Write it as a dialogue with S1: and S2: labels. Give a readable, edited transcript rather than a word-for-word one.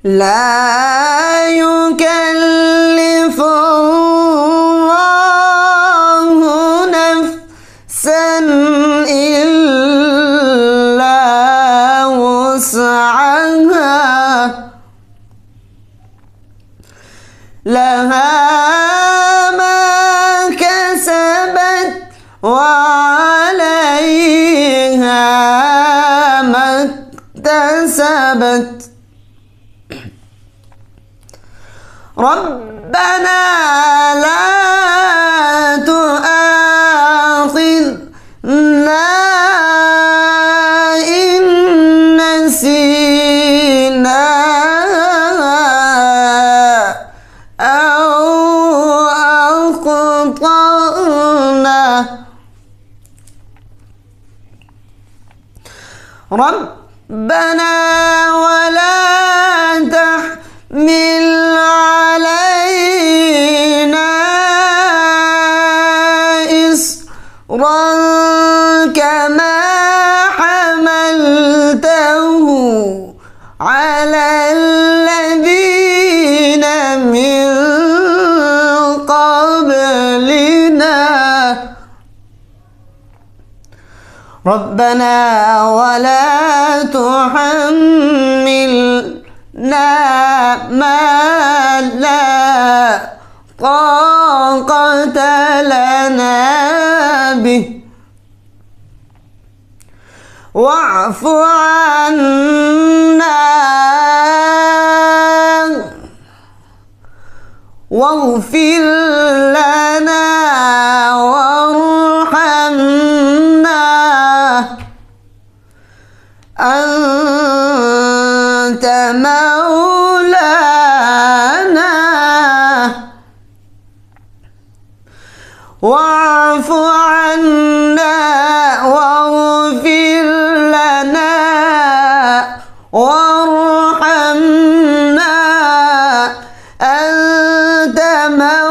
S1: لا يكلف الله نفسا إلا وسعها لها ما كسبت وعليها ما اكتسبت ربنا لا تؤاخذنا إن نسينا أو أخطأنا ربنا ولا تحمل علينا إصرا كما حملته على الذين من قبلنا ربنا ولا تحملنا ما لا طاقة لنا به واعف عنا واغفر لنا وارحمنا أنت مولانا واعف عنا واغفر لنا وارحمنا أنت مولانا